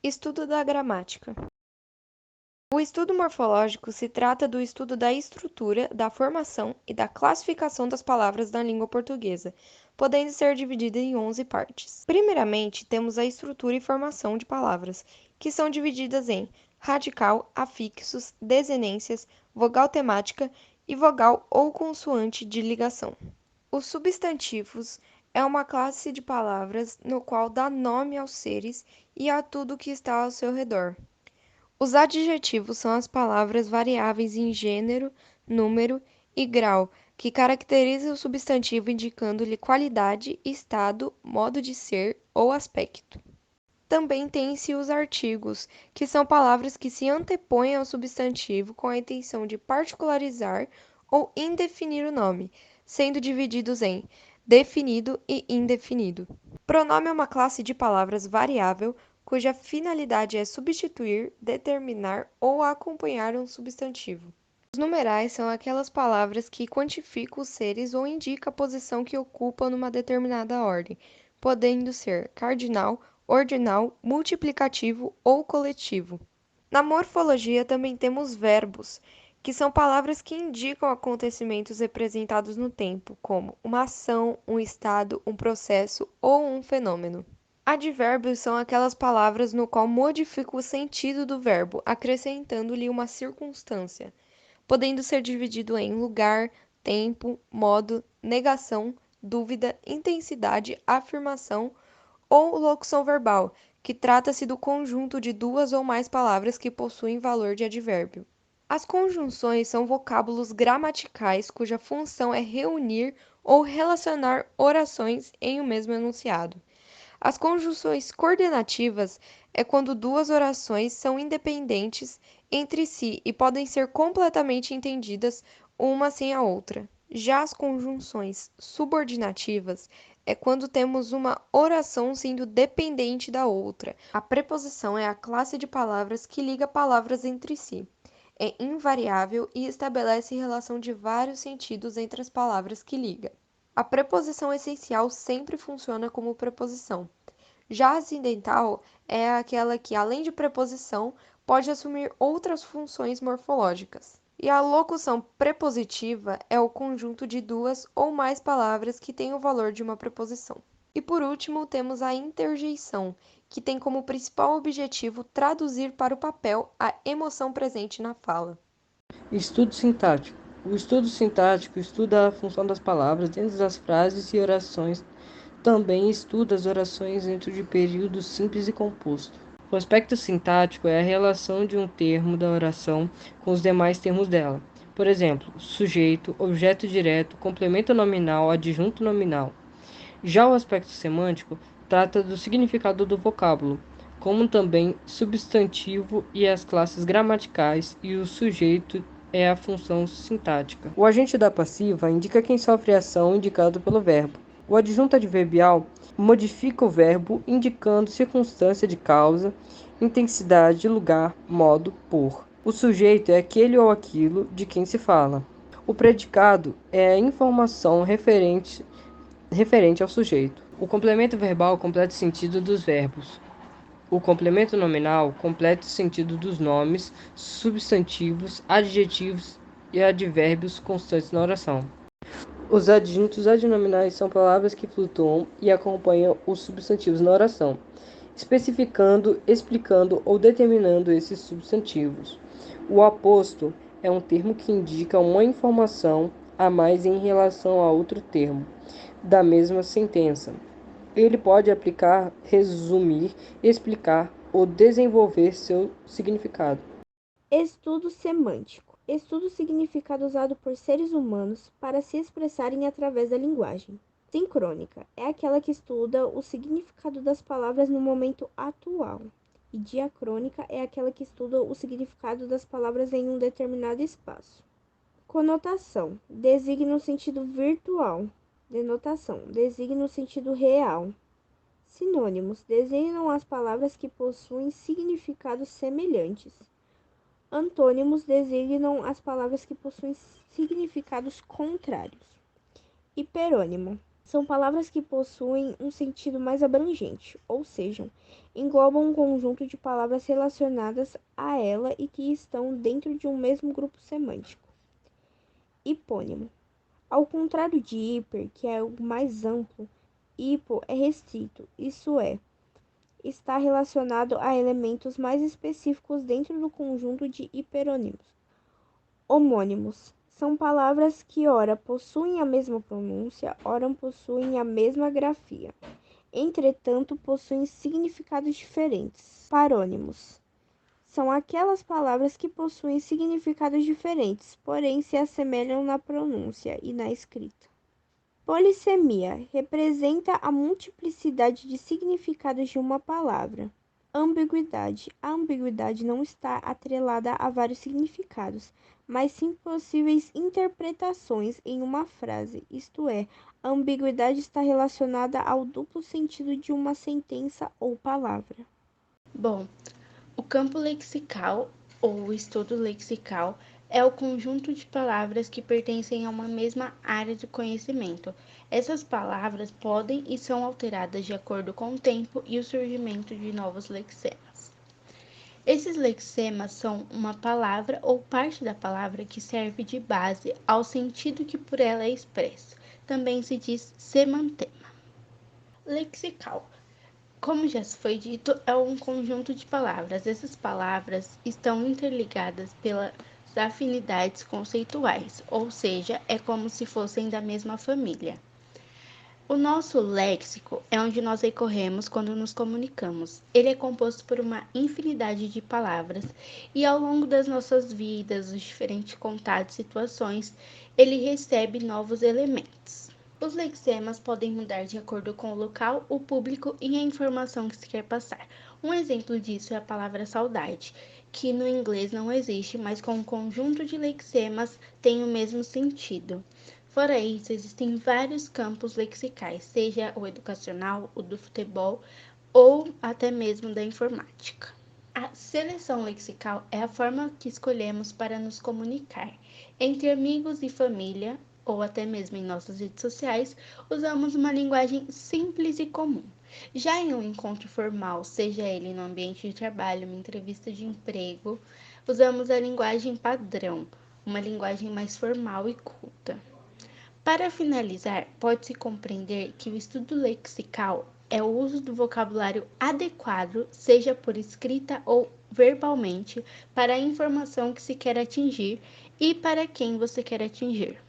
Estudo da gramática. O estudo morfológico se trata do estudo da estrutura, da formação e da classificação das palavras na língua portuguesa, podendo ser dividida em 11 partes. Primeiramente, temos a estrutura e formação de palavras, que são divididas em radical, afixos, desinências, vogal temática e vogal ou consoante de ligação. Os substantivos é uma classe de palavras no qual dá nome aos seres e a tudo que está ao seu redor. Os adjetivos são as palavras variáveis em gênero, número e grau, que caracterizam o substantivo indicando-lhe qualidade, estado, modo de ser ou aspecto. Também tem-se os artigos, que são palavras que se antepõem ao substantivo com a intenção de particularizar ou indefinir o nome, sendo divididos em definido e indefinido. Pronome é uma classe de palavras variável cuja finalidade é substituir, determinar ou acompanhar um substantivo. Os numerais são aquelas palavras que quantificam os seres ou indicam a posição que ocupam numa determinada ordem, podendo ser cardinal, ordinal, multiplicativo ou coletivo. Na morfologia também temos verbos, que são palavras que indicam acontecimentos representados no tempo, como uma ação, um estado, um processo ou um fenômeno. Advérbios são aquelas palavras no qual modifica o sentido do verbo, acrescentando-lhe uma circunstância, podendo ser dividido em lugar, tempo, modo, negação, dúvida, intensidade, afirmação ou locução verbal, que trata-se do conjunto de duas ou mais palavras que possuem valor de advérbio. As conjunções são vocábulos gramaticais cuja função é reunir ou relacionar orações em um mesmo enunciado. As conjunções coordenativas é quando duas orações são independentes entre si e podem ser completamente entendidas uma sem a outra. Já as conjunções subordinativas é quando temos uma oração sendo dependente da outra. A preposição é a classe de palavras que liga palavras entre si. É invariável e estabelece relação de vários sentidos entre as palavras que liga. A preposição essencial sempre funciona como preposição. Já a acidental é aquela que, além de preposição, pode assumir outras funções morfológicas. E a locução prepositiva é o conjunto de duas ou mais palavras que têm o valor de uma preposição. E por último, temos a interjeição, que tem como principal objetivo traduzir para o papel a emoção presente na fala. Estudo sintático. O estudo sintático estuda a função das palavras dentro das frases e orações. Também estuda as orações dentro de períodos simples e composto. O aspecto sintático é a relação de um termo da oração com os demais termos dela. Por exemplo, sujeito, objeto direto, complemento nominal, adjunto nominal. Já o aspecto semântico trata do significado do vocábulo, como também substantivo e as classes gramaticais, e o sujeito é a função sintática. O agente da passiva indica quem sofre a ação indicado pelo verbo. O adjunto adverbial modifica o verbo, indicando circunstância de causa, intensidade, lugar, modo, por. O sujeito é aquele ou aquilo de quem se fala. O predicado é a informação referente ao sujeito. O complemento verbal completa o sentido dos verbos. O complemento nominal completa o sentido dos nomes, substantivos, adjetivos e advérbios constantes na oração. Os adjuntos adnominais são palavras que flutuam e acompanham os substantivos na oração, especificando, explicando ou determinando esses substantivos. O aposto é um termo que indica uma informação a mais em relação a outro termo da mesma sentença. Ele pode aplicar, resumir, explicar ou desenvolver seu significado. Estudo semântico. Estudo o significado usado por seres humanos para se expressarem através da linguagem. Sincrônica é aquela que estuda o significado das palavras no momento atual. E diacrônica é aquela que estuda o significado das palavras em um determinado espaço. Conotação designa o sentido virtual. Denotação designa o sentido real. Sinônimos designam as palavras que possuem significados semelhantes. Antônimos designam as palavras que possuem significados contrários. Hiperônimo São palavras que possuem um sentido mais abrangente, ou seja, englobam um conjunto de palavras relacionadas a ela e que estão dentro de um mesmo grupo semântico. Hipônimo. Ao contrário de hiper, que é o mais amplo, hipo é restrito, isso é, está relacionado a elementos mais específicos dentro do conjunto de hiperônimos. Homônimos são palavras que ora possuem a mesma pronúncia, ora possuem a mesma grafia. Entretanto, possuem significados diferentes. Parônimos são aquelas palavras que possuem significados diferentes, porém se assemelham na pronúncia e na escrita. Polissemia representa a multiplicidade de significados de uma palavra. Ambiguidade. A ambiguidade não está atrelada a vários significados, mas sim possíveis interpretações em uma frase, isto é, a ambiguidade está relacionada ao duplo sentido de uma sentença ou palavra. Bom, o campo lexical, ou estudo lexical, é o conjunto de palavras que pertencem a uma mesma área de conhecimento. Essas palavras podem e são alteradas de acordo com o tempo e o surgimento de novos lexemas. Esses lexemas são uma palavra ou parte da palavra que serve de base ao sentido que por ela é expresso. Também se diz semantema. Lexical. Como já foi dito, é um conjunto de palavras. Essas palavras estão interligadas pelas afinidades conceituais, ou seja, é como se fossem da mesma família. O nosso léxico é onde nós recorremos quando nos comunicamos. Ele é composto por uma infinidade de palavras e ao longo das nossas vidas, os diferentes contatos e situações, ele recebe novos elementos. Os lexemas podem mudar de acordo com o local, o público e a informação que se quer passar. Um exemplo disso é a palavra saudade, que no inglês não existe, mas com um conjunto de lexemas tem o mesmo sentido. Fora isso, existem vários campos lexicais, seja o educacional, o do futebol ou até mesmo da informática. A seleção lexical é a forma que escolhemos para nos comunicar. Entre amigos e família, ou até mesmo em nossas redes sociais, usamos uma linguagem simples e comum. Já em um encontro formal, seja ele no ambiente de trabalho, uma entrevista de emprego, usamos a linguagem padrão, uma linguagem mais formal e culta. Para finalizar, pode-se compreender que o estudo lexical é o uso do vocabulário adequado, seja por escrita ou verbalmente, para a informação que se quer atingir e para quem você quer atingir.